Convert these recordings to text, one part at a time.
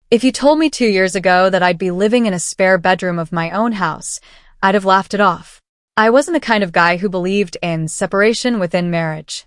If you told me 2 years ago that I'd be living in a spare bedroom of my own house, I'd have laughed it off. I wasn't the kind of guy who believed in separation within marriage.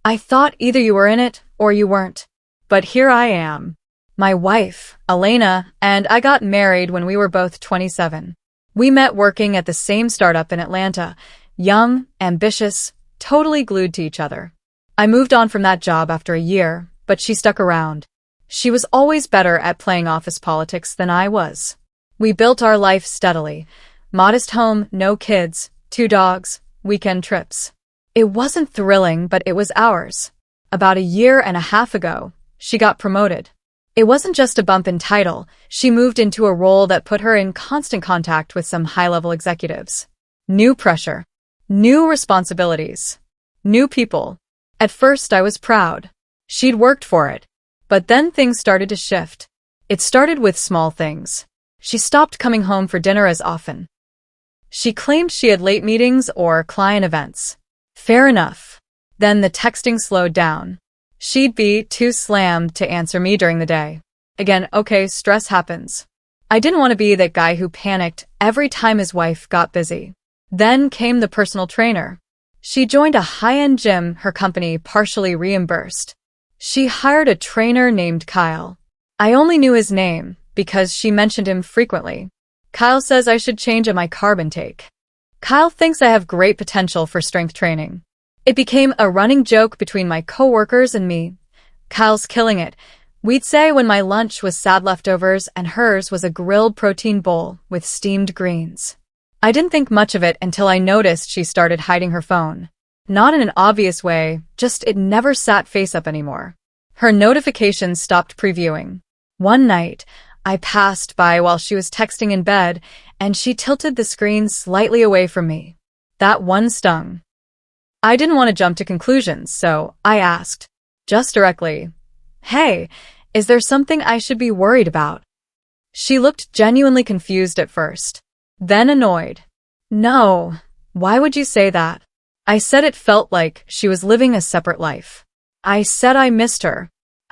I thought either you were in it or you weren't. But here I am. My wife, Elena, and I got married when we were both 27. We met working at the same startup in Atlanta, young, ambitious, totally glued to each other. I moved on from that job after a year, but she stuck around. She was always better at playing office politics than I was. We built our life steadily. Modest home, no kids, 2 dogs, weekend trips. It wasn't thrilling, but it was ours. About a year and a half ago, she got promoted. It wasn't just a bump in title. She moved into a role that put her in constant contact with some high-level executives. New pressure. New responsibilities. New people. At first, I was proud. She'd worked for it. But then things started to shift. It started with small things. She stopped coming home for dinner as often. She claimed she had late meetings or client events. Fair enough. Then the texting slowed down. She'd be too slammed to answer me during the day. Again, okay, stress happens. I didn't want to be that guy who panicked every time his wife got busy. Then came the personal trainer. She joined a high-end gym her company partially reimbursed. She hired a trainer named Kyle. I only knew his name because she mentioned him frequently. Kyle says I should change up my carb intake. Kyle thinks I have great potential for strength training. It became a running joke between my coworkers and me. Kyle's killing it. We'd say when my lunch was sad leftovers and hers was a grilled protein bowl with steamed greens. I didn't think much of it until I noticed she started hiding her phone. Not in an obvious way, just it never sat face up anymore. Her notifications stopped previewing. One night, I passed by while she was texting in bed, and she tilted the screen slightly away from me. That one stung. I didn't want to jump to conclusions, so I asked, just directly, "Hey, is there something I should be worried about?" She looked genuinely confused at first, then annoyed. "No, why would you say that?" I said it felt like she was living a separate life. I said I missed her.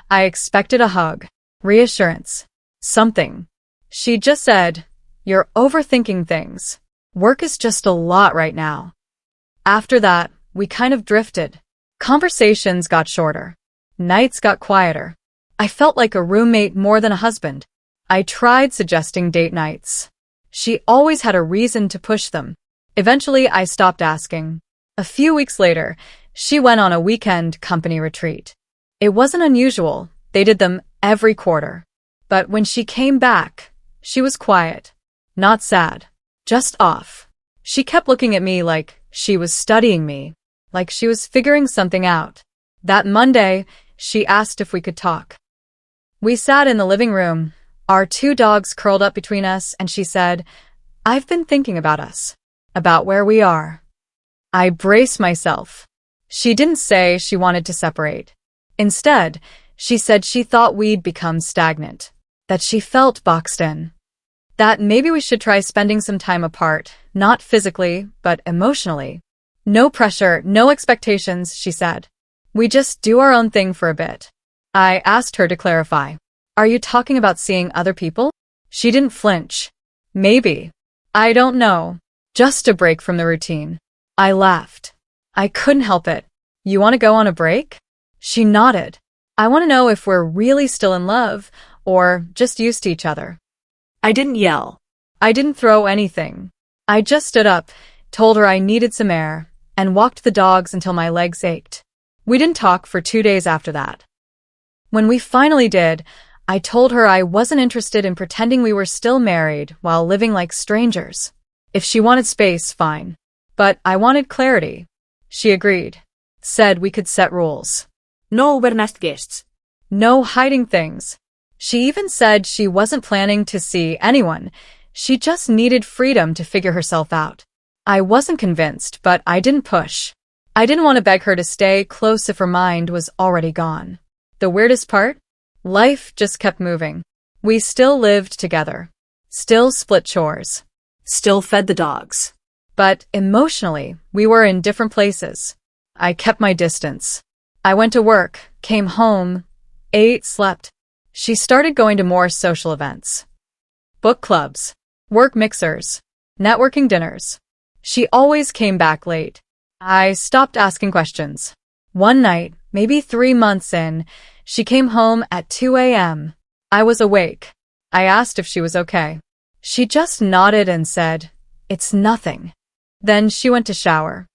I expected a hug, reassurance, something. She just said, "You're overthinking things. Work is just a lot right now." After that, we kind of drifted. Conversations got shorter. Nights got quieter. I felt like a roommate more than a husband. I tried suggesting date nights. She always had a reason to push them. Eventually, I stopped asking. A few weeks later, she went on a weekend company retreat. It wasn't unusual. They did them every quarter. But when she came back, she was quiet. Not sad. Just off. She kept looking at me like she was studying me, like she was figuring something out. That Monday, she asked if we could talk. We sat in the living room, our 2 dogs curled up between us, and she said, "I've been thinking about us, about where we are." I braced myself. She didn't say she wanted to separate. Instead, she said she thought we'd become stagnant, that she felt boxed in. That maybe we should try spending some time apart, not physically, but emotionally. No pressure, no expectations, she said. We just do our own thing for a bit. I asked her to clarify. Are you talking about seeing other people? She didn't flinch. Maybe. I don't know. Just a break from the routine. I laughed. I couldn't help it. You want to go on a break? She nodded. I want to know if we're really still in love, or just used to each other. I didn't yell. I didn't throw anything. I just stood up, told her I needed some air, and walked the dogs until my legs ached. We didn't talk for 2 days after that. When we finally did, I told her I wasn't interested in pretending we were still married while living like strangers. If she wanted space, fine. But I wanted clarity. She agreed. Said we could set rules. No overnight guests. No hiding things. She even said she wasn't planning to see anyone. She just needed freedom to figure herself out. I wasn't convinced, but I didn't push. I didn't want to beg her to stay close if her mind was already gone. The weirdest part? Life just kept moving. We still lived together. Still split chores. Still fed the dogs. But emotionally, we were in different places. I kept my distance. I went to work, came home, ate, slept. She started going to more social events. Book clubs, work mixers, networking dinners. She always came back late. I stopped asking questions. One night, maybe 3 months in, she came home at 2 a.m. I was awake. I asked if she was okay. She just nodded and said, "It's nothing." Then she went to shower.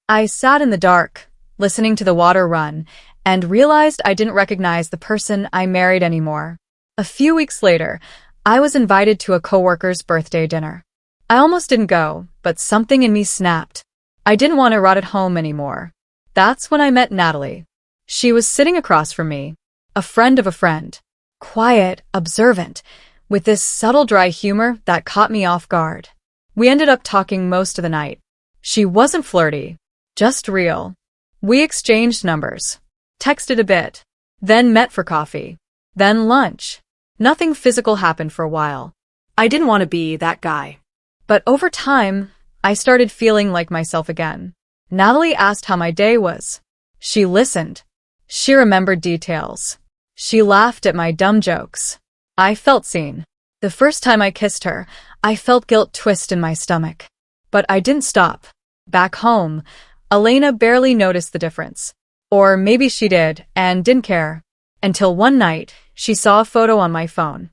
I sat in the dark, listening to the water run, and realized I didn't recognize the person I married anymore. A few weeks later, I was invited to a coworker's birthday dinner. I almost didn't go, but something in me snapped. I didn't want to rot at home anymore. That's when I met Natalie. She was sitting across from me, a friend of a friend. Quiet, observant, with this subtle dry humor that caught me off guard. We ended up talking most of the night. She wasn't flirty, just real. We exchanged numbers, texted a bit, then met for coffee, then lunch. Nothing physical happened for a while. I didn't want to be that guy. But over time, I started feeling like myself again. Natalie asked how my day was. She listened. She remembered details. She laughed at my dumb jokes. I felt seen. The first time I kissed her, I felt guilt twist in my stomach. But I didn't stop. Back home, Elena barely noticed the difference. Or maybe she did and didn't care. Until one night, she saw a photo on my phone.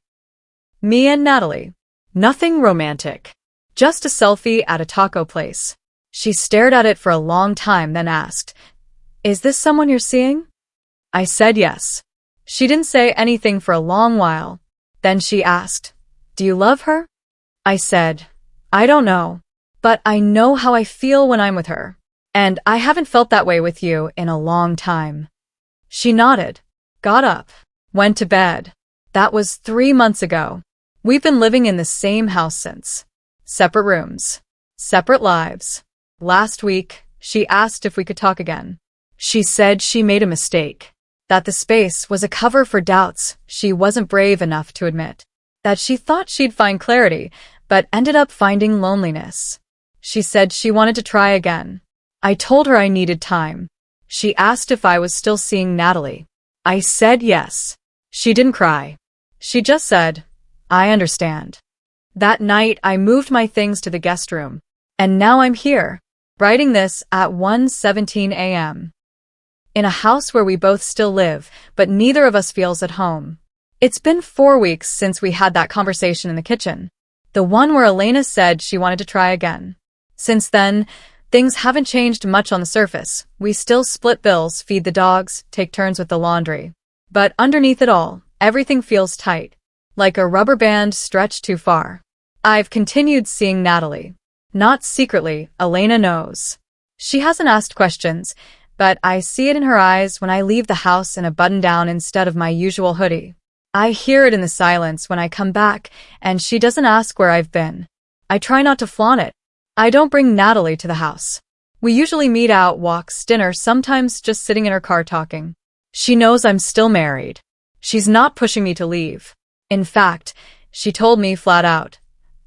Me and Natalie. Nothing romantic. Just a selfie at a taco place. She stared at it for a long time, then asked, "Is this someone you're seeing?" I said yes. She didn't say anything for a long while. Then she asked, "Do you love her?" I said, "I don't know. But I know how I feel when I'm with her. And I haven't felt that way with you in a long time." She nodded, got up, went to bed. That was 3 months ago. We've been living in the same house since. Separate rooms, separate lives. Last week, she asked if we could talk again. She said she made a mistake. That the space was a cover for doubts she wasn't brave enough to admit. That she thought she'd find clarity, but ended up finding loneliness. She said she wanted to try again. I told her I needed time. She asked if I was still seeing Natalie. I said yes. She didn't cry. She just said, "I understand." That night, I moved my things to the guest room. And now I'm here, writing this at 1:17 a.m. in a house where we both still live, but neither of us feels at home. It's been 4 weeks since we had that conversation in the kitchen. The one where Elena said she wanted to try again. Since then, things haven't changed much on the surface. We still split bills, feed the dogs, take turns with the laundry. But underneath it all, everything feels tight, like a rubber band stretched too far. I've continued seeing Natalie. Not secretly, Elena knows. She hasn't asked questions, but I see it in her eyes when I leave the house in a button-down instead of my usual hoodie. I hear it in the silence when I come back, and she doesn't ask where I've been. I try not to flaunt it. I don't bring Natalie to the house. We usually meet out, walks, dinner, sometimes just sitting in her car talking. She knows I'm still married. She's not pushing me to leave. In fact, she told me flat out,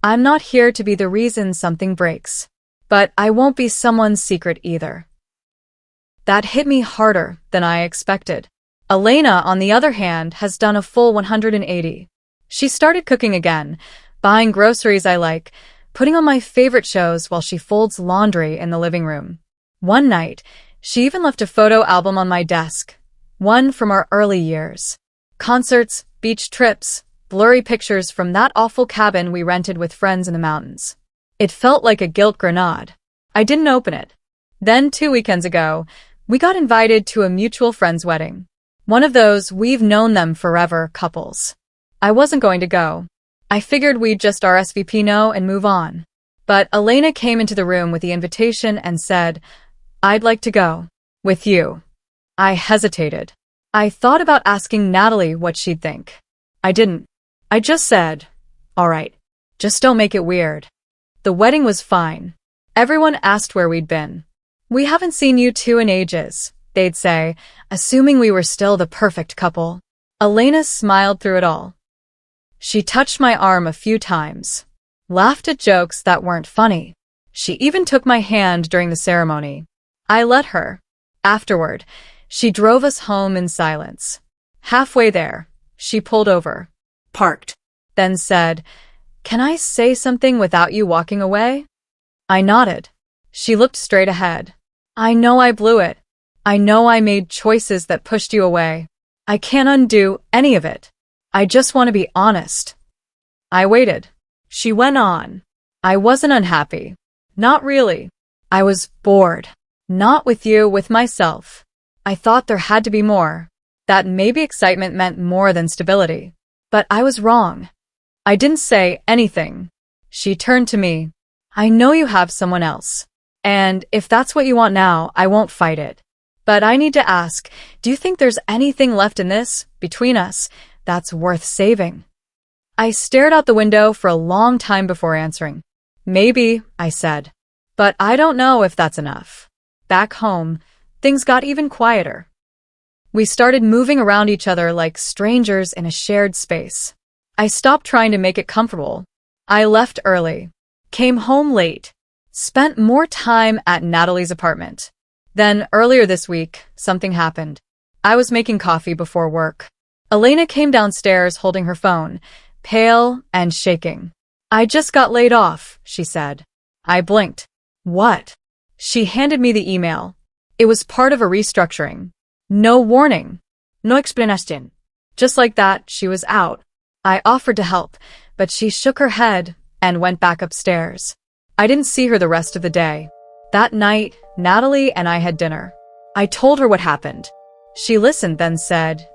"I'm not here to be the reason something breaks. But I won't be someone's secret either." That hit me harder than I expected. Elena, on the other hand, has done a full 180. She started cooking again, buying groceries I like, putting on my favorite shows while she folds laundry in the living room. One night, she even left a photo album on my desk, one from our early years. Concerts, beach trips, blurry pictures from that awful cabin we rented with friends in the mountains. It felt like a guilt grenade. I didn't open it. Then 2 weekends ago, we got invited to a mutual friend's wedding. One of those we've known them forever couples. I wasn't going to go. I figured we'd just RSVP no and move on. But Elena came into the room with the invitation and said, "I'd like to go. With you." I hesitated. I thought about asking Natalie what she'd think. I didn't. I just said, "All right, just don't make it weird." The wedding was fine. Everyone asked where we'd been. "We haven't seen you two in ages," they'd say, assuming we were still the perfect couple. Elena smiled through it all. She touched my arm a few times, laughed at jokes that weren't funny. She even took my hand during the ceremony. I let her. Afterward, she drove us home in silence. Halfway there, She pulled over, Parked. then said, "Can I say something without you walking away?" I nodded. She looked straight ahead. "I know I blew it. I know I made choices that pushed you away. I can't undo any of it. I just want to be honest." I waited. She went on. "I wasn't unhappy. Not really. I was bored. Not with you, with myself. I thought there had to be more. That maybe excitement meant more than stability. But I was wrong." I didn't say anything. She turned to me. "I know you have someone else. And if that's what you want now, I won't fight it. But I need to ask, do you think there's anything left in this, between us, that's worth saving?" I stared out the window for a long time before answering. "Maybe," I said. "But I don't know if that's enough." Back home, things got even quieter. We started moving around each other like strangers in a shared space. I stopped trying to make it comfortable. I left early, came home late, spent more time at Natalie's apartment. Then, earlier this week, something happened. I was making coffee before work. Elena came downstairs holding her phone, pale and shaking. "I just got laid off," she said. I blinked. "What?" She handed me the email. It was part of a restructuring. No warning. No explanation. Just like that, she was out. I offered to help, but she shook her head and went back upstairs. I didn't see her the rest of the day. That night, Natalie and I had dinner. I told her what happened. She listened, then said,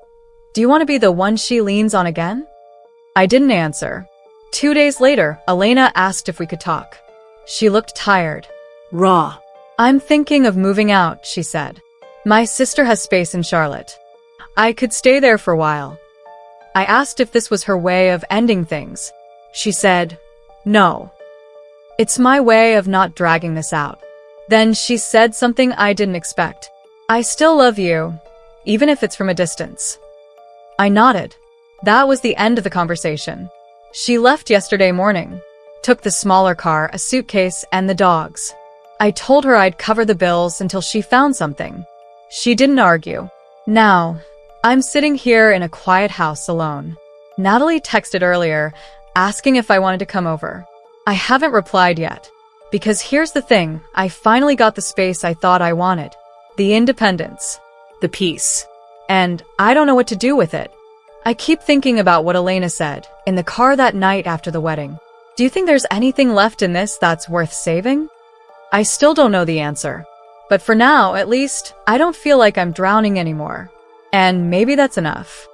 "Do you want to be the one she leans on again?" I didn't answer. 2 days later, Elena asked if we could talk. She looked tired. Raw. "I'm thinking of moving out," she said. "My sister has space in Charlotte. I could stay there for a while." I asked if this was her way of ending things. She said, "No. It's my way of not dragging this out." Then she said something I didn't expect. "I still love you, even if it's from a distance." I nodded. That was the end of the conversation. She left yesterday morning, took the smaller car, a suitcase, and the dogs. I told her I'd cover the bills until she found something. She didn't argue. Now, I'm sitting here in a quiet house alone. Natalie texted earlier, asking if I wanted to come over. I haven't replied yet. Because here's the thing, I finally got the space I thought I wanted. The independence. The peace. And I don't know what to do with it. I keep thinking about what Elena said in the car that night after the wedding. Do you think there's anything left in this that's worth saving? I still don't know the answer. But for now, at least, I don't feel like I'm drowning anymore. And maybe that's enough.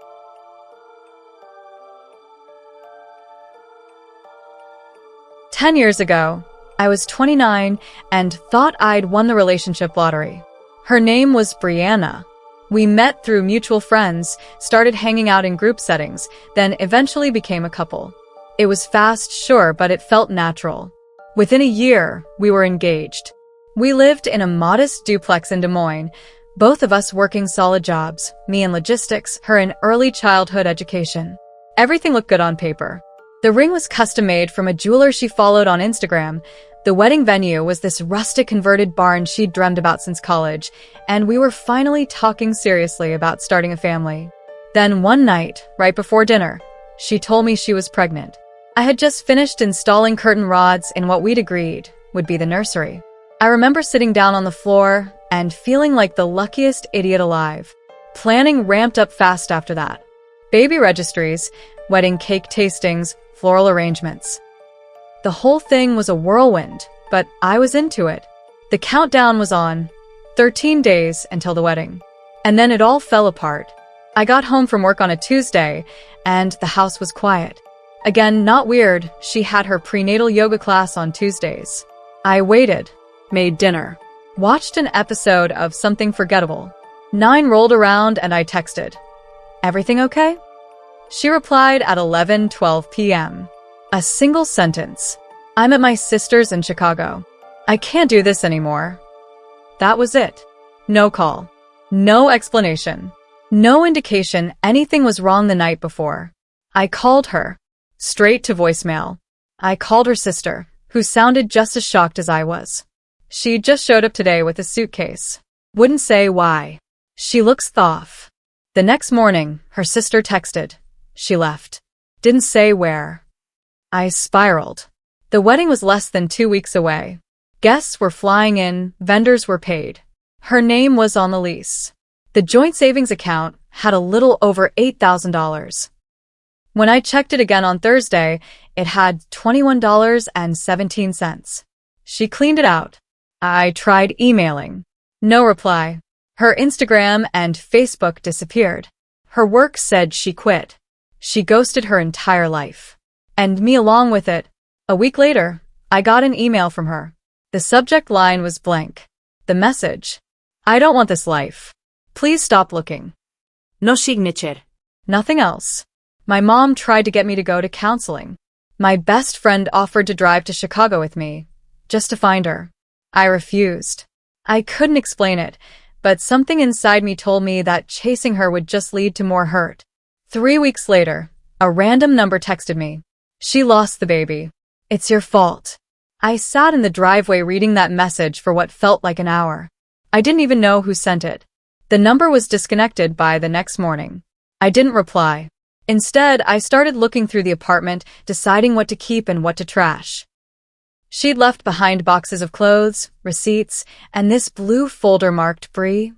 "10 years ago, I was 29 and thought I'd won the relationship lottery. Her name was Brianna. We met through mutual friends, started hanging out in group settings, then eventually became a couple. It was fast, sure, but it felt natural. Within a year, we were engaged. We lived in a modest duplex in Des Moines, both of us working solid jobs, me in logistics, her in early childhood education. Everything looked good on paper. The ring was custom-made from a jeweler she followed on Instagram. The wedding venue was this rustic converted barn she'd dreamed about since college, and we were finally talking seriously about starting a family. Then one night, right before dinner, she told me she was pregnant. I had just finished installing curtain rods in what we'd agreed would be the nursery. I remember sitting down on the floor and feeling like the luckiest idiot alive. Planning ramped up fast after that. Baby registries, wedding cake tastings, floral arrangements. The whole thing was a whirlwind, but I was into it. The countdown was on, 13 days until the wedding. And then it all fell apart. I got home from work on a Tuesday, and the house was quiet. Again, not weird, she had her prenatal yoga class on Tuesdays. I waited, made dinner, watched an episode of Something Forgettable. 9 rolled around and I texted, "Everything okay?" She replied at 11:12 p.m. A single sentence. "I'm at my sister's in Chicago. I can't do this anymore." That was it. No call. No explanation. No indication anything was wrong the night before. I called her. Straight to voicemail. I called her sister, who sounded just as shocked as I was. She just showed up today with a suitcase. Wouldn't say why. She looks off. The next morning, her sister texted, She left. Didn't say where. I spiraled. The wedding was less than 2 weeks away. Guests were flying in, vendors were paid. Her name was on the lease. The joint savings account had a little over $8,000. When I checked it again on Thursday, it had $21.17. She cleaned it out. I tried emailing. No reply. Her Instagram and Facebook disappeared. Her work said she quit. She ghosted her entire life. And me along with it. A week later, I got an email from her. The subject line was blank. The message: I don't want this life. Please stop looking. No signature. Nothing else. My mom tried to get me to go to counseling. My best friend offered to drive to Chicago with me, just to find her. I refused. I couldn't explain it, but something inside me told me that chasing her would just lead to more hurt. 3 weeks later, a random number texted me. She lost the baby. It's your fault. I sat in the driveway reading that message for what felt like an hour. I didn't even know who sent it. The number was disconnected by the next morning. I didn't reply. Instead, I started looking through the apartment, deciding what to keep and what to trash. She'd left behind boxes of clothes, receipts, and this blue folder marked Bree,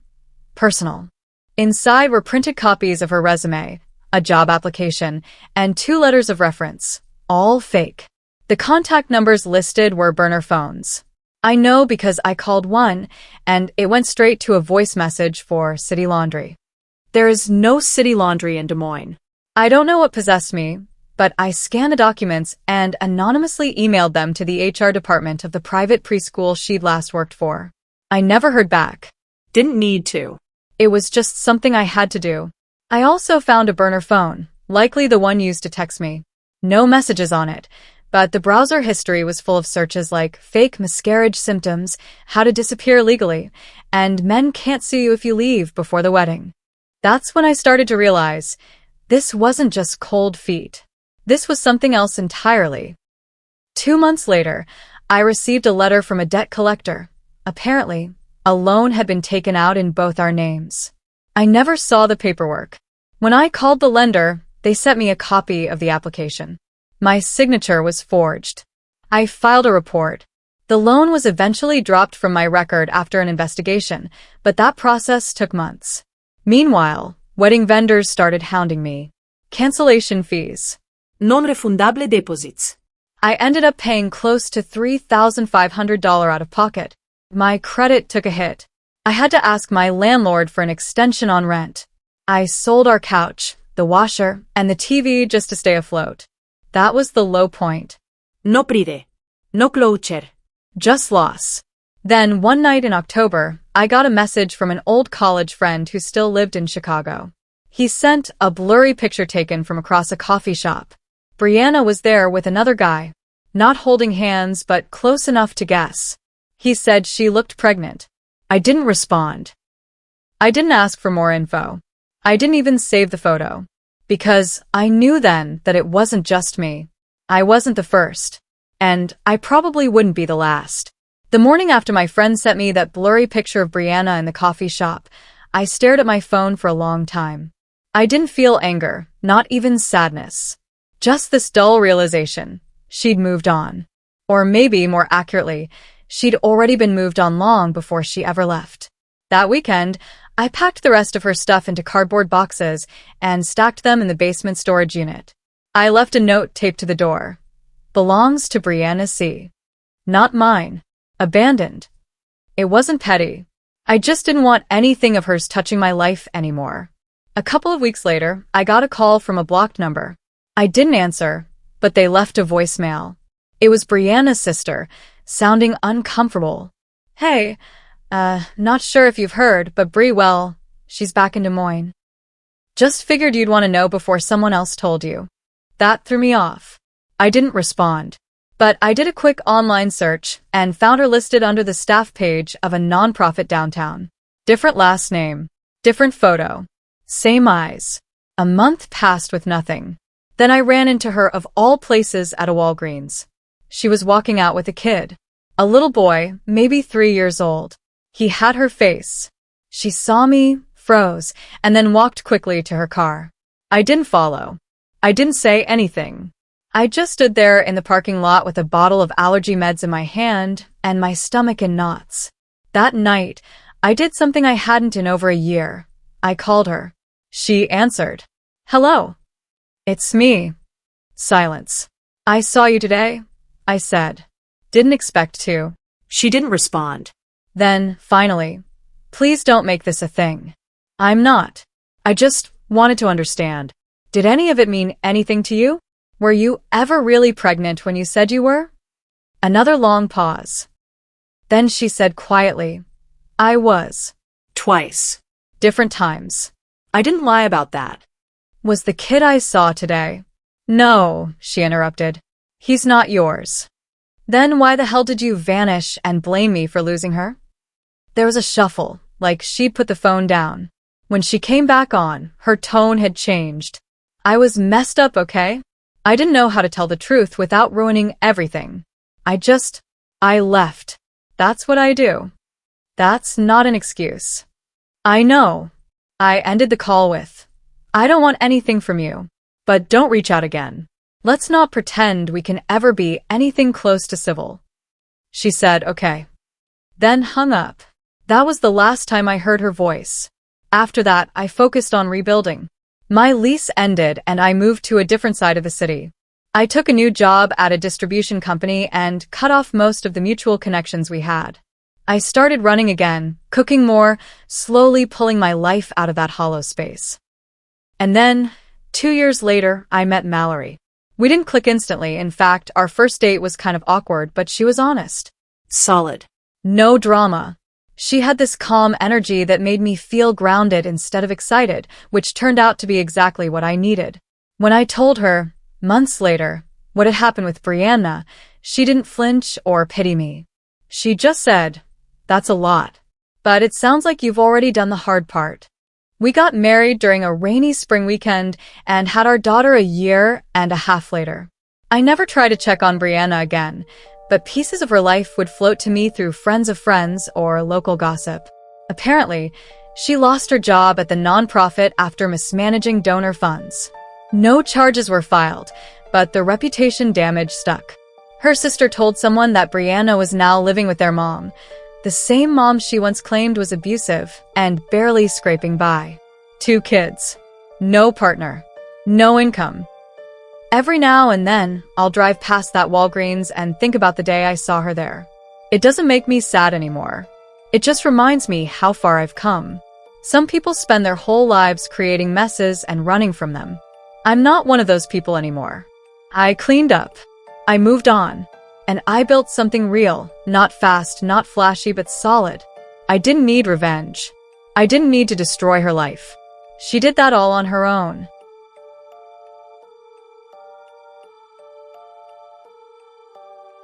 personal. Inside were printed copies of her resume, a job application, and 2 letters of reference, all fake. The contact numbers listed were burner phones. I know because I called one, and it went straight to a voice message for City Laundry. There is no city laundry in Des Moines. I don't know what possessed me, but I scanned the documents and anonymously emailed them to the HR department of the private preschool she'd last worked for. I never heard back. Didn't need to. It was just something I had to do. I also found a burner phone, likely the one used to text me. No messages on it, but the browser history was full of searches like fake miscarriage symptoms, how to disappear legally, and men can't see you if you leave before the wedding. That's when I started to realize this wasn't just cold feet. This was something else entirely. 2 months later, I received a letter from a debt collector. Apparently, a loan had been taken out in both our names. I never saw the paperwork. When I called the lender, they sent me a copy of the application. My signature was forged. I filed a report. The loan was eventually dropped from my record after an investigation, but that process took months. Meanwhile, wedding vendors started hounding me. Cancellation fees. Non-refundable deposits. I ended up paying close to $3,500 out of pocket. My credit took a hit. I had to ask my landlord for an extension on rent. I sold our couch, the washer, and the TV just to stay afloat. That was the low point. No pride. No closure. Just loss. Then, one night in October, I got a message from an old college friend who still lived in Chicago. He sent a blurry picture taken from across a coffee shop. Brianna was there with another guy, not holding hands but close enough to guess. He said she looked pregnant. I didn't respond. I didn't ask for more info. I didn't even save the photo. Because I knew then that it wasn't just me. I wasn't the first. And I probably wouldn't be the last. The morning after my friend sent me that blurry picture of Brianna in the coffee shop, I stared at my phone for a long time. I didn't feel anger, not even sadness. Just this dull realization. She'd moved on. Or maybe, more accurately, she'd already been moved on long before she ever left. That weekend, I packed the rest of her stuff into cardboard boxes and stacked them in the basement storage unit. I left a note taped to the door. Belongs to Brianna C. Not mine. Abandoned. It wasn't petty. I just didn't want anything of hers touching my life anymore. A couple of weeks later, I got a call from a blocked number. I didn't answer, but they left a voicemail. It was Brianna's sister, sounding uncomfortable. Hey, not sure if you've heard, but Brie, well, she's back in Des Moines. Just figured you'd want to know before someone else told you. That threw me off. I didn't respond. But I did a quick online search and found her listed under the staff page of a nonprofit downtown. Different last name. Different photo. Same eyes. A month passed with nothing. Then I ran into her of all places at a Walgreens. She was walking out with a kid. A little boy, maybe 3 years old. He had her face. She saw me, froze, and then walked quickly to her car. I didn't follow. I didn't say anything. I just stood there in the parking lot with a bottle of allergy meds in my hand and my stomach in knots. That night, I did something I hadn't in over a year. I called her. She answered. Hello. It's me. Silence. I saw you today, I said. Didn't expect to. She didn't respond. Then, finally, please don't make this a thing. I'm not. I just wanted to understand. Did any of it mean anything to you? Were you ever really pregnant when you said you were? Another long pause. Then she said quietly, I was. Twice. Different times. I didn't lie about that. Was the kid I saw today? No, she interrupted. He's not yours. Then why the hell did you vanish and blame me for losing her? There was a shuffle, like she'd put the phone down. When she came back on, her tone had changed. I was messed up, okay? I didn't know how to tell the truth without ruining everything. I left. That's what I do. That's not an excuse. I know. I ended the call with, I don't want anything from you, but don't reach out again. Let's not pretend we can ever be anything close to civil. She said, okay. Then hung up. That was the last time I heard her voice. After that, I focused on rebuilding. My lease ended and I moved to a different side of the city. I took a new job at a distribution company and cut off most of the mutual connections we had. I started running again, cooking more, slowly pulling my life out of that hollow space. And then, 2 years later, I met Mallory. We didn't click instantly. In fact, our first date was kind of awkward, but she was honest. Solid. No drama. She had this calm energy that made me feel grounded instead of excited, which turned out to be exactly what I needed. When I told her, months later, what had happened with Brianna, she didn't flinch or pity me. She just said, that's a lot. But it sounds like you've already done the hard part. We got married during a rainy spring weekend and had our daughter a year and a half later. I never tried to check on Brianna again, but pieces of her life would float to me through friends of friends or local gossip. Apparently, she lost her job at the nonprofit after mismanaging donor funds. No charges were filed, but the reputation damage stuck. Her sister told someone that Brianna was now living with their mom, the same mom she once claimed was abusive and barely scraping by. 2 kids. No partner. No income. Every now and then, I'll drive past that Walgreens and think about the day I saw her there. It doesn't make me sad anymore. It just reminds me how far I've come. Some people spend their whole lives creating messes and running from them. I'm not one of those people anymore. I cleaned up. I moved on. And I built something real, not fast, not flashy, but solid. I didn't need revenge. I didn't need to destroy her life. She did that all on her own.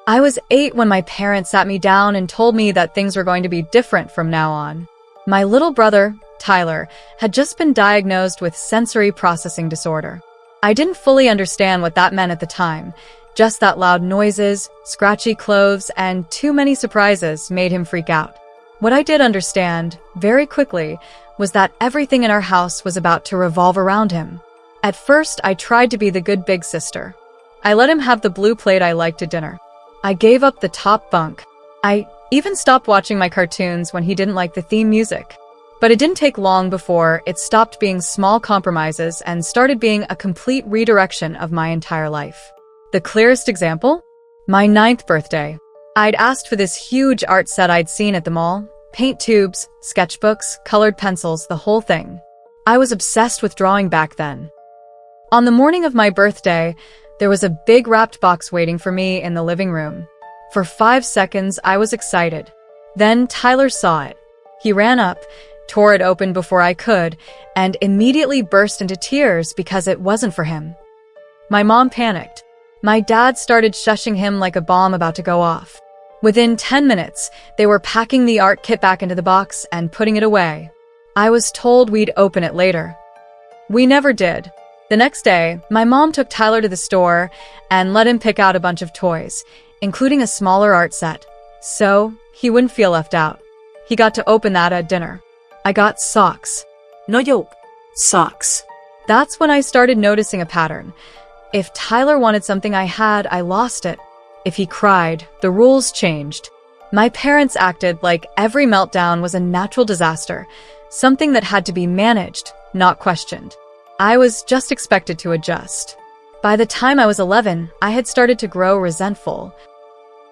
I was 8 when my parents sat me down and told me that things were going to be different from now on. My little brother, Tyler, had just been diagnosed with sensory processing disorder. I didn't fully understand what that meant at the time. Just that loud noises, scratchy clothes, and too many surprises made him freak out. What I did understand, very quickly, was that everything in our house was about to revolve around him. At first, I tried to be the good big sister. I let him have the blue plate I liked at dinner. I gave up the top bunk. I even stopped watching my cartoons when he didn't like the theme music. But it didn't take long before it stopped being small compromises and started being a complete redirection of my entire life. The clearest example? My 9th birthday. I'd asked for this huge art set I'd seen at the mall. Paint tubes, sketchbooks, colored pencils, the whole thing. I was obsessed with drawing back then. On the morning of my birthday, there was a big wrapped box waiting for me in the living room. For 5 seconds, I was excited. Then Tyler saw it. He ran up, tore it open before I could, and immediately burst into tears because it wasn't for him. My mom panicked. My dad started shushing him like a bomb about to go off. Within 10 minutes, they were packing the art kit back into the box and putting it away. I was told we'd open it later. We never did. The next day, my mom took Tyler to the store and let him pick out a bunch of toys, including a smaller art set, so he wouldn't feel left out. He got to open that at dinner. I got socks. No joke. Socks. That's when I started noticing a pattern. If Tyler wanted something I had, I lost it. If he cried, the rules changed. My parents acted like every meltdown was a natural disaster, something that had to be managed, not questioned. I was just expected to adjust. By the time I was 11, I had started to grow resentful.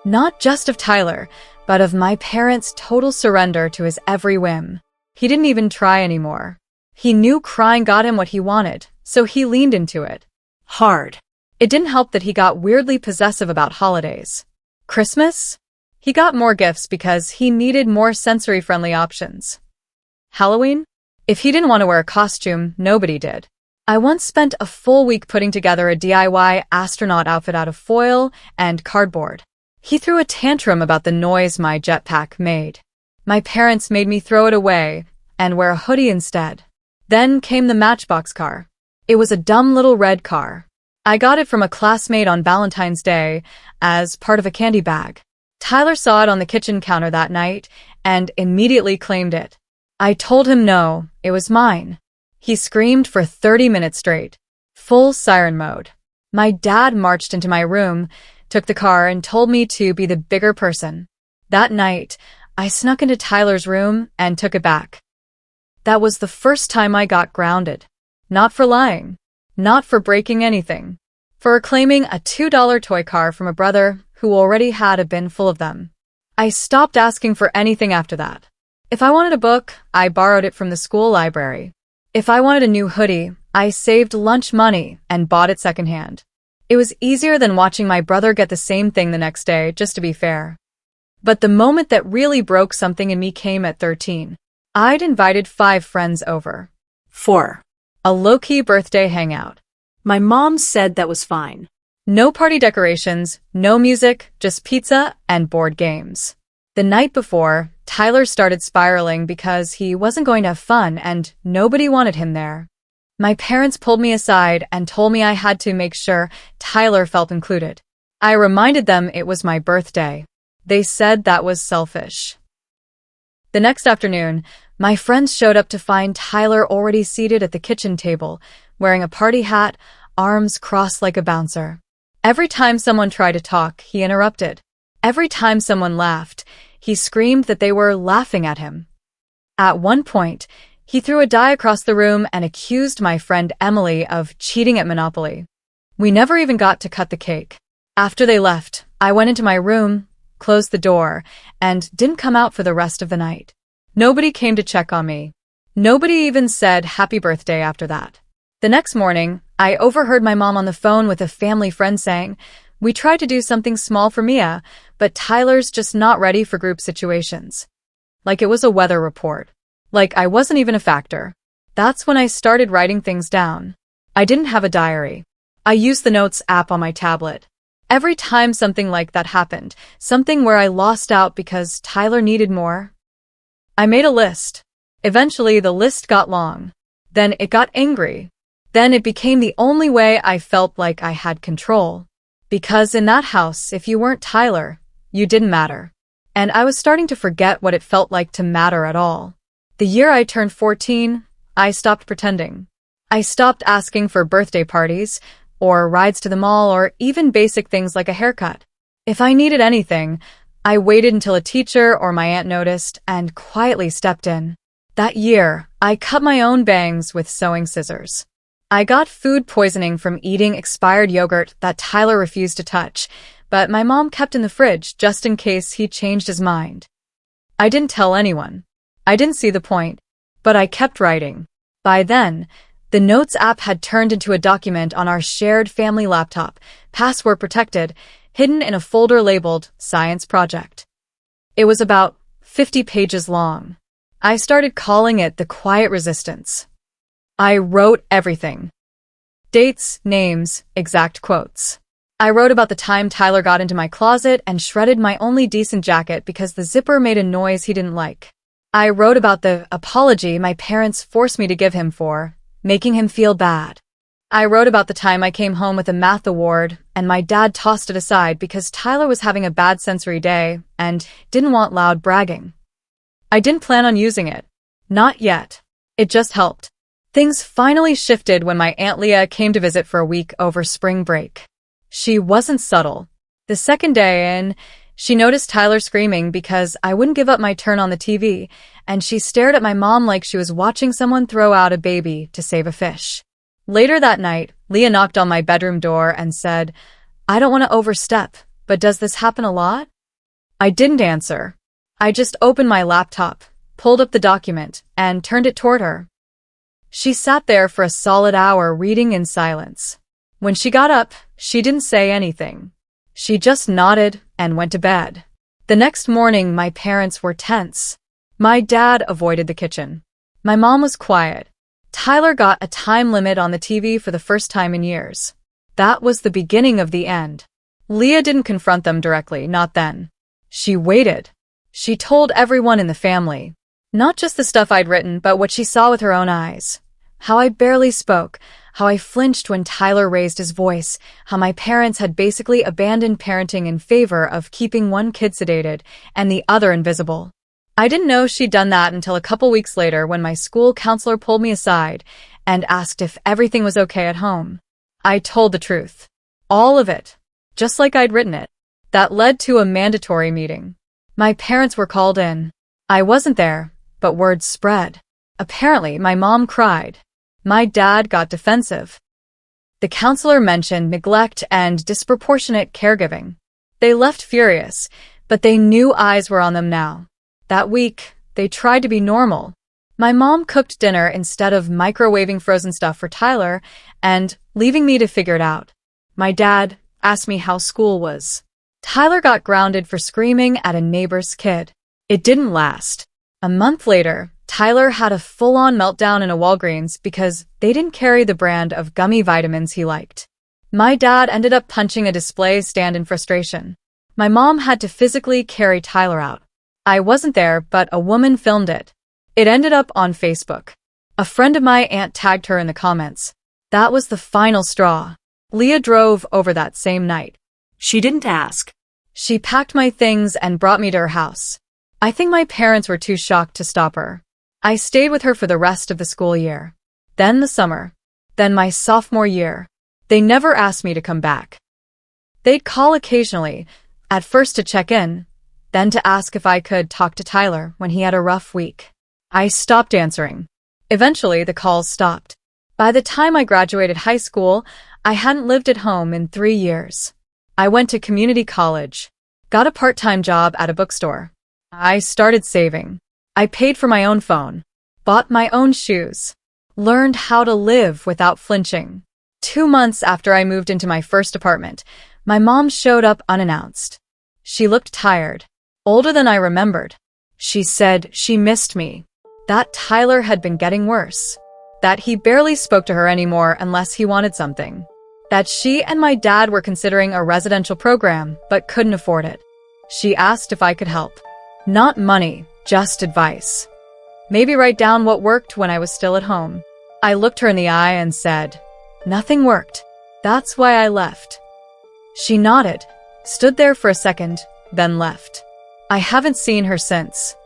Not just of Tyler, but of my parents' total surrender to his every whim. He didn't even try anymore. He knew crying got him what he wanted, so he leaned into it. Hard. It didn't help that he got weirdly possessive about holidays. Christmas? He got more gifts because he needed more sensory-friendly options. Halloween? If he didn't want to wear a costume, nobody did. I once spent a full week putting together a DIY astronaut outfit out of foil and cardboard. He threw a tantrum about the noise my jetpack made. My parents made me throw it away and wear a hoodie instead. Then came the Matchbox car. It was a dumb little red car. I got it from a classmate on Valentine's Day as part of a candy bag. Tyler saw it on the kitchen counter that night and immediately claimed it. I told him no, it was mine. He screamed for 30 minutes straight. Full siren mode. My dad marched into my room, took the car, and told me to be the bigger person. That night, I snuck into Tyler's room and took it back. That was the first time I got grounded. Not for lying. Not for breaking anything. For claiming a $2 toy car from a brother who already had a bin full of them. I stopped asking for anything after that. If I wanted a book, I borrowed it from the school library. If I wanted a new hoodie, I saved lunch money and bought it secondhand. It was easier than watching my brother get the same thing the next day, just to be fair. But the moment that really broke something in me came at 13. I'd invited 5 friends over. 4. A low-key birthday hangout. My mom said that was fine. No party decorations, no music, just pizza and board games. The night before, Tyler started spiraling because he wasn't going to have fun and nobody wanted him there. My parents pulled me aside and told me I had to make sure Tyler felt included. I reminded them it was my birthday. They said that was selfish. The next afternoon, my friends showed up to find Tyler already seated at the kitchen table, wearing a party hat, arms crossed like a bouncer. Every time someone tried to talk, he interrupted. Every time someone laughed, he screamed that they were laughing at him. At one point, he threw a die across the room and accused my friend Emily of cheating at Monopoly. We never even got to cut the cake. After they left, I went into my room, closed the door, and didn't come out for the rest of the night. Nobody came to check on me. Nobody even said happy birthday after that. The next morning, I overheard my mom on the phone with a family friend saying, "We tried to do something small for Mia, but Tyler's just not ready for group situations." Like it was a weather report. Like I wasn't even a factor. That's when I started writing things down. I didn't have a diary. I used the Notes app on my tablet. Every time something like that happened, something where I lost out because Tyler needed more, I made a list. Eventually, the list got long. Then it got angry. Then it became the only way I felt like I had control. Because in that house, if you weren't Tyler, you didn't matter. And I was starting to forget what it felt like to matter at all. The year I turned 14, I stopped pretending. I stopped asking for birthday parties, or rides to the mall, or even basic things like a haircut. If I needed anything, I waited until a teacher or my aunt noticed and quietly stepped in. That year, I cut my own bangs with sewing scissors. I got food poisoning from eating expired yogurt that Tyler refused to touch, but my mom kept in the fridge just in case he changed his mind. I didn't tell anyone. I didn't see the point, but I kept writing. By then, the Notes app had turned into a document on our shared family laptop, password protected, hidden in a folder labeled Science Project. It was about 50 pages long. I started calling it the Quiet Resistance. I wrote everything. Dates, names, exact quotes. I wrote about the time Tyler got into my closet and shredded my only decent jacket because the zipper made a noise he didn't like. I wrote about the apology my parents forced me to give him for making him feel bad. I wrote about the time I came home with a math award and my dad tossed it aside because Tyler was having a bad sensory day and didn't want loud bragging. I didn't plan on using it. Not yet. It just helped. Things finally shifted when my Aunt Leah came to visit for a week over spring break. She wasn't subtle. The second day in, she noticed Tyler screaming because I wouldn't give up my turn on the TV, and she stared at my mom like she was watching someone throw out a baby to save a fish. Later that night, Leah knocked on my bedroom door and said, "I don't want to overstep, but does this happen a lot?" I didn't answer. I just opened my laptop, pulled up the document, and turned it toward her. She sat there for a solid hour reading in silence. When she got up, she didn't say anything. She just nodded and went to bed. The next morning, my parents were tense. My dad avoided the kitchen. My mom was quiet. Tyler got a time limit on the TV for the first time in years. That was the beginning of the end. Leah didn't confront them directly, not then. She waited. She told everyone in the family. Not just the stuff I'd written, but what she saw with her own eyes. How I barely spoke, how I flinched when Tyler raised his voice, how my parents had basically abandoned parenting in favor of keeping one kid sedated and the other invisible. I didn't know she'd done that until a couple weeks later when my school counselor pulled me aside and asked if everything was okay at home. I told the truth. All of it. Just like I'd written it. That led to a mandatory meeting. My parents were called in. I wasn't there, but word spread. Apparently, my mom cried. My dad got defensive. The counselor mentioned neglect and disproportionate caregiving. They left furious, but they knew eyes were on them now. That week, they tried to be normal. My mom cooked dinner instead of microwaving frozen stuff for Tyler and leaving me to figure it out. My dad asked me how school was. Tyler got grounded for screaming at a neighbor's kid. It didn't last. A month later, Tyler had a full-on meltdown in a Walgreens because they didn't carry the brand of gummy vitamins he liked. My dad ended up punching a display stand in frustration. My mom had to physically carry Tyler out. I wasn't there, but a woman filmed it. It ended up on Facebook. A friend of my aunt tagged her in the comments. That was the final straw. Leah drove over that same night. She didn't ask. She packed my things and brought me to her house. I think my parents were too shocked to stop her. I stayed with her for the rest of the school year. Then the summer. Then my sophomore year. They never asked me to come back. They'd call occasionally, at first to check in, then to ask if I could talk to Tyler when he had a rough week. I stopped answering. Eventually, the calls stopped. By the time I graduated high school, I hadn't lived at home in 3 years. I went to community college, got a part-time job at a bookstore. I started saving. I paid for my own phone, bought my own shoes, learned how to live without flinching. 2 months after I moved into my first apartment, my mom showed up unannounced. She looked tired, older than I remembered. She said she missed me, that Tyler had been getting worse, that he barely spoke to her anymore unless he wanted something, that she and my dad were considering a residential program but couldn't afford it. She asked if I could help. Not money, just advice. Maybe write down what worked when I was still at home. I looked her in the eye and said, "Nothing worked. That's why I left." She nodded, stood there for a second, then left. I haven't seen her since.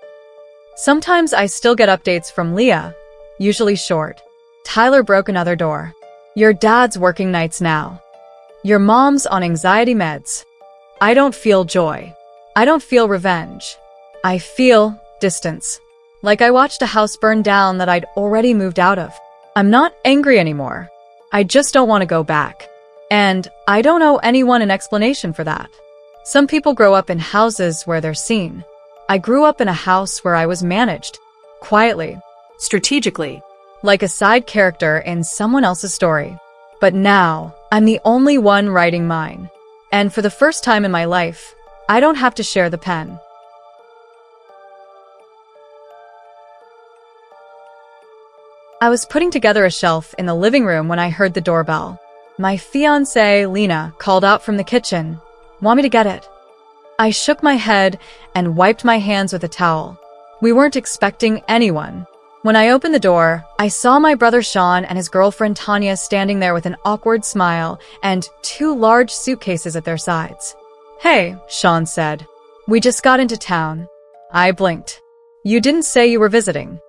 Sometimes I still get updates from Leah, usually short. Tyler broke another door. Your dad's working nights now. Your mom's on anxiety meds. I don't feel joy. I don't feel revenge. I feel distance. Like I watched a house burn down that I'd already moved out of. I'm not angry anymore. I just don't want to go back. And I don't owe anyone an explanation for that. Some people grow up in houses where they're seen. I grew up in a house where I was managed. Quietly. Strategically. Like a side character in someone else's story. But now, I'm the only one writing mine. And for the first time in my life, I don't have to share the pen. I was putting together a shelf in the living room when I heard the doorbell. My fiancée, Lena, called out from the kitchen. "Want me to get it?" I shook my head and wiped my hands with a towel. We weren't expecting anyone. When I opened the door, I saw my brother Sean and his girlfriend Tanya standing there with an awkward smile and 2 large suitcases at their sides. "Hey," Sean said. "We just got into town." I blinked. "You didn't say you were visiting."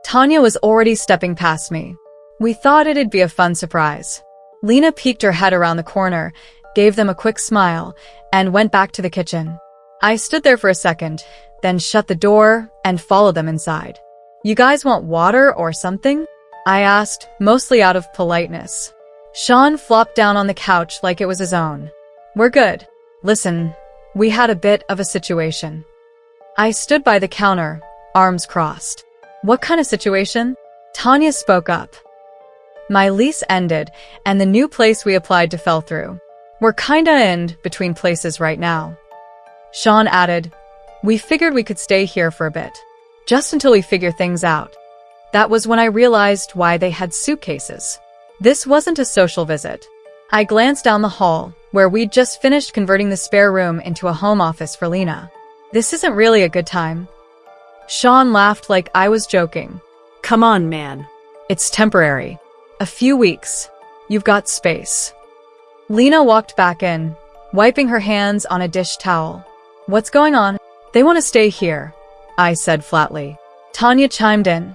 Tanya was already stepping past me. We thought it'd be a fun surprise. Lena peeked her head around the corner, gave them a quick smile, and went back to the kitchen. I stood there for a second, then shut the door and followed them inside. You guys want water or something? I asked, mostly out of politeness. Sean flopped down on the couch like it was his own. We're good. Listen, we had a bit of a situation. I stood by the counter, arms crossed. What kind of situation? Tanya spoke up. My lease ended, and the new place we applied to fell through. We're kinda in between places right now. Sean added, we figured we could stay here for a bit, just until we figure things out. That was when I realized why they had suitcases. This wasn't a social visit. I glanced down the hall, where we'd just finished converting the spare room into a home office for Lena. This isn't really a good time. Sean laughed like I was joking. Come on, man. It's temporary. A few weeks. You've got space. Lena walked back in, wiping her hands on a dish towel. What's going on? They want to stay here, I said flatly. Tanya chimed in.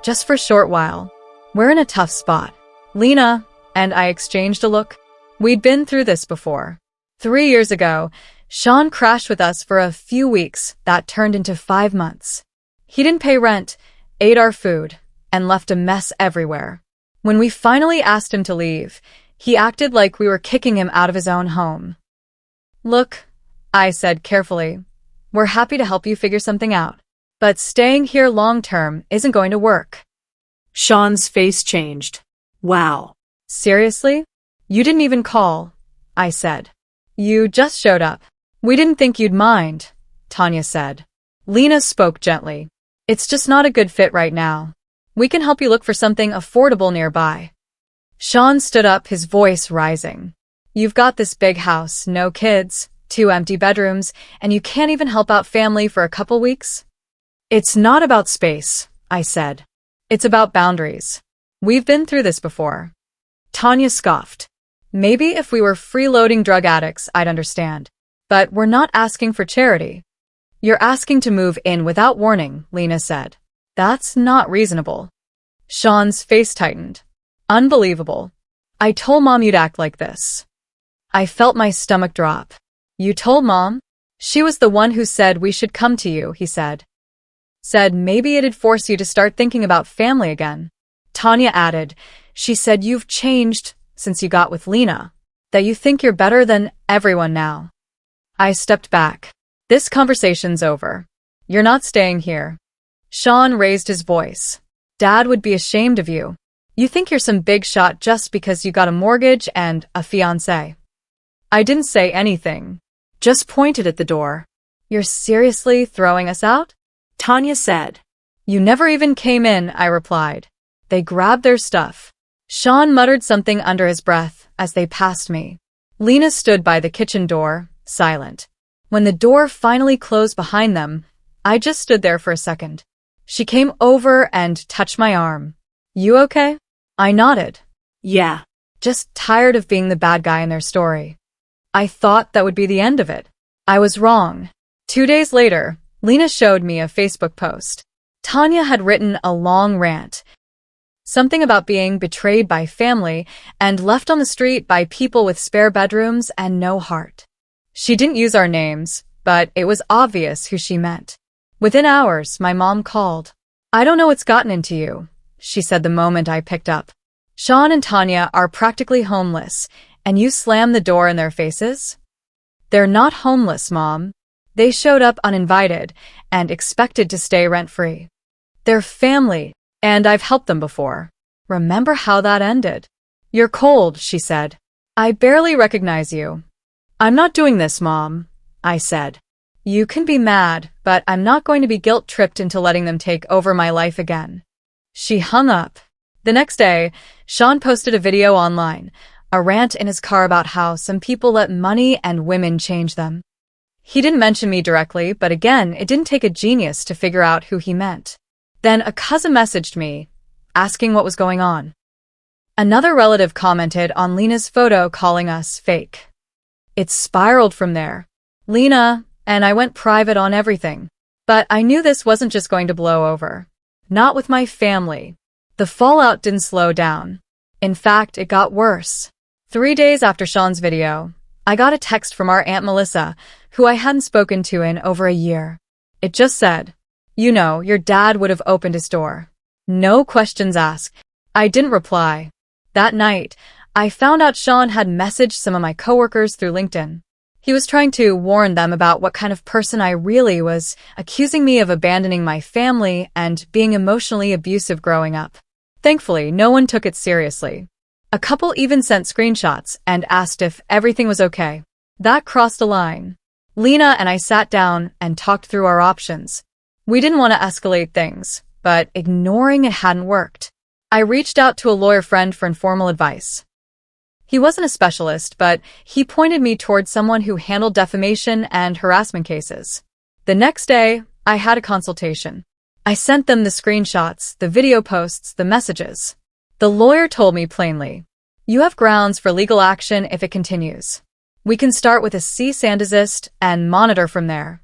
Just for a short while. We're in a tough spot. Lena and I exchanged a look. We'd been through this before. 3 years ago, Sean crashed with us for a few weeks that turned into 5 months. He didn't pay rent, ate our food, and left a mess everywhere. When we finally asked him to leave, he acted like we were kicking him out of his own home. Look, I said carefully, we're happy to help you figure something out, but staying here long-term isn't going to work. Sean's face changed. Wow. Seriously? You didn't even call, I said. You just showed up. We didn't think you'd mind, Tanya said. Lena spoke gently. It's just not a good fit right now. We can help you look for something affordable nearby. Sean stood up, his voice rising. You've got this big house, no kids, 2 empty bedrooms, and you can't even help out family for a couple weeks? It's not about space, I said. It's about boundaries. We've been through this before. Tanya scoffed. Maybe if we were freeloading drug addicts, I'd understand. But we're not asking for charity. You're asking to move in without warning, Lena said. That's not reasonable. Sean's face tightened. Unbelievable. I told Mom you'd act like this. I felt my stomach drop. You told Mom? She was the one who said we should come to you, he said. Said maybe it'd force you to start thinking about family again. Tanya added, she said you've changed since you got with Lena, that you think you're better than everyone now. I stepped back. This conversation's over. You're not staying here. Sean raised his voice. Dad would be ashamed of you. You think you're some big shot just because you got a mortgage and a fiancé. I didn't say anything. Just pointed at the door. You're seriously throwing us out? Tanya said. You never even came in, I replied. They grabbed their stuff. Sean muttered something under his breath as they passed me. Lena stood by the kitchen door, silent. When the door finally closed behind them, I just stood there for a second. She came over and touched my arm. You okay? I nodded. Yeah. Just tired of being the bad guy in their story. I thought that would be the end of it. I was wrong. 2 days later, Lena showed me a Facebook post. Tanya had written a long rant. Something about being betrayed by family and left on the street by people with spare bedrooms and no heart. She didn't use our names, but it was obvious who she meant. Within hours, my mom called. I don't know what's gotten into you, she said the moment I picked up. Sean and Tanya are practically homeless, and you slammed the door in their faces? They're not homeless, Mom. They showed up uninvited and expected to stay rent-free. They're family, and I've helped them before. Remember how that ended? You're cold, she said. I barely recognize you. I'm not doing this, Mom, I said. You can be mad, but I'm not going to be guilt-tripped into letting them take over my life again. She hung up. The next day, Sean posted a video online, a rant in his car about how some people let money and women change them. He didn't mention me directly, but again, it didn't take a genius to figure out who he meant. Then a cousin messaged me, asking what was going on. Another relative commented on Lena's photo, calling us fake. It spiraled from there. Lena and I went private on everything. But I knew this wasn't just going to blow over. Not with my family. The fallout didn't slow down. In fact, it got worse. 3 days after Sean's video, I got a text from our Aunt Melissa, who I hadn't spoken to in over a year. It just said, "You know, your dad would have opened his door." No questions asked. I didn't reply. That night, I found out Sean had messaged some of my coworkers through LinkedIn. He was trying to warn them about what kind of person I really was, accusing me of abandoning my family and being emotionally abusive growing up. Thankfully, no one took it seriously. A couple even sent screenshots and asked if everything was okay. That crossed a line. Lena and I sat down and talked through our options. We didn't want to escalate things, but ignoring it hadn't worked. I reached out to a lawyer friend for informal advice. He wasn't a specialist, but he pointed me towards someone who handled defamation and harassment cases. The next day, I had a consultation. I sent them the screenshots, the video posts, the messages. The lawyer told me plainly, "You have grounds for legal action if it continues. We can start with a cease and desist and monitor from there."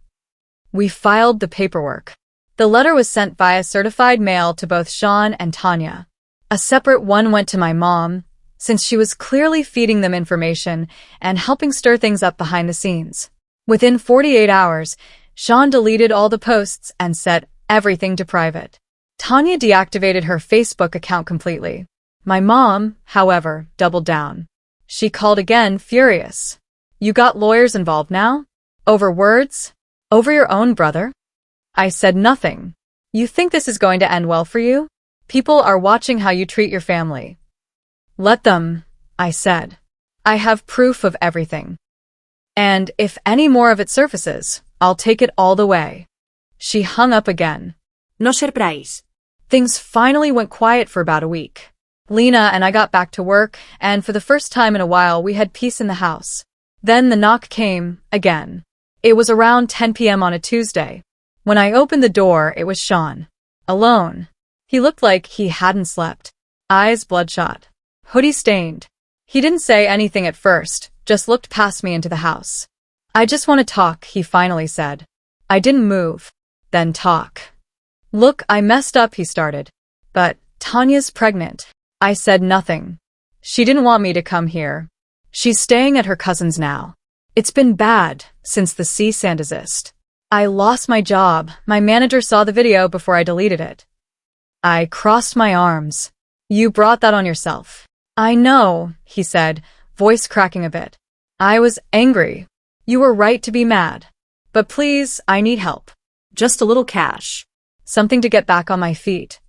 We filed the paperwork. The letter was sent via certified mail to both Sean and Tanya. A separate one went to my mom, since she was clearly feeding them information and helping stir things up behind the scenes. Within 48 hours, Sean deleted all the posts and set everything to private. Tanya deactivated her Facebook account completely. My mom, however, doubled down. She called again, furious. "You got lawyers involved now? Over words? Over your own brother?" I said nothing. "You think this is going to end well for you? People are watching how you treat your family." "Let them," I said. "I have proof of everything. And if any more of it surfaces, I'll take it all the way." She hung up again. No surprise. Things finally went quiet for about a week. Lena and I got back to work, and for the first time in a while we had peace in the house. Then the knock came, again. It was around 10 p.m. on a Tuesday. When I opened the door, it was Sean. Alone. He looked like he hadn't slept. Eyes bloodshot. Hoodie stained. He didn't say anything at first, just looked past me into the house. "I just want to talk," he finally said. I didn't move. "Then talk." "Look, I messed up," he started. "But Tanya's pregnant." I said nothing. "She didn't want me to come here. She's staying at her cousin's now. It's been bad since the cease and desist. I lost my job. My manager saw the video before I deleted it." I crossed my arms. "You brought that on yourself." "I know," he said, voice cracking a bit. "I was angry. You were right to be mad. But please, I need help. Just a little cash. Something to get back on my feet."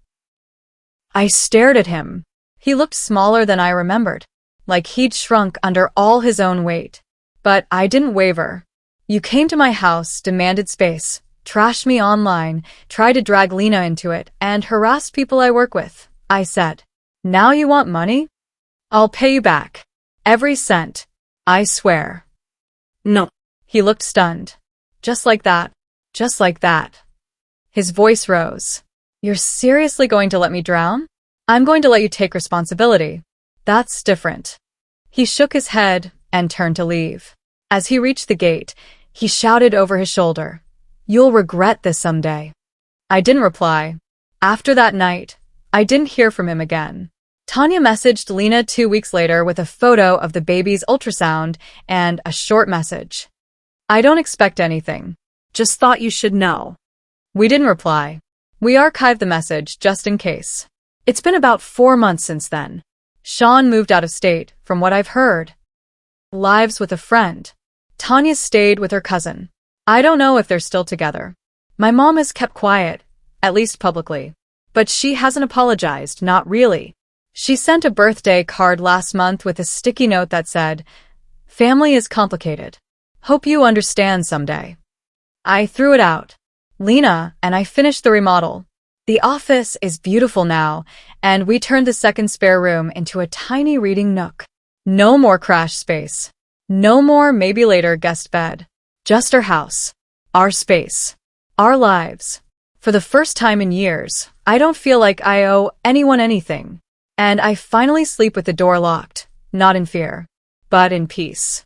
I stared at him. He looked smaller than I remembered, like he'd shrunk under all his own weight. But I didn't waver. "You came to my house, demanded space, trashed me online, tried to drag Lena into it, and harassed people I work with," I said. "Now you want money? I'll pay you back. Every cent. I swear." No. He looked stunned. "Just like that. Just like that." His voice rose. "You're seriously going to let me drown? I'm going to let you take responsibility. That's different." He shook his head and turned to leave. As he reached the gate, he shouted over his shoulder, "You'll regret this someday." I didn't reply. After that night, I didn't hear from him again. Tanya messaged Lena 2 weeks later with a photo of the baby's ultrasound and a short message. "I don't expect anything. Just thought you should know." We didn't reply. We archived the message just in case. It's been about 4 months since then. Sean moved out of state, from what I've heard. Lives with a friend. Tanya stayed with her cousin. I don't know if they're still together. My mom has kept quiet, at least publicly. But she hasn't apologized, not really. She sent a birthday card last month with a sticky note that said, "Family is complicated. Hope you understand someday." I threw it out. Lena and I finished the remodel. The office is beautiful now, and we turned the second spare room into a tiny reading nook. No more crash space. No more maybe later guest bed. Just our house. Our space. Our lives. For the first time in years, I don't feel like I owe anyone anything. And I finally sleep with the door locked, not in fear, but in peace.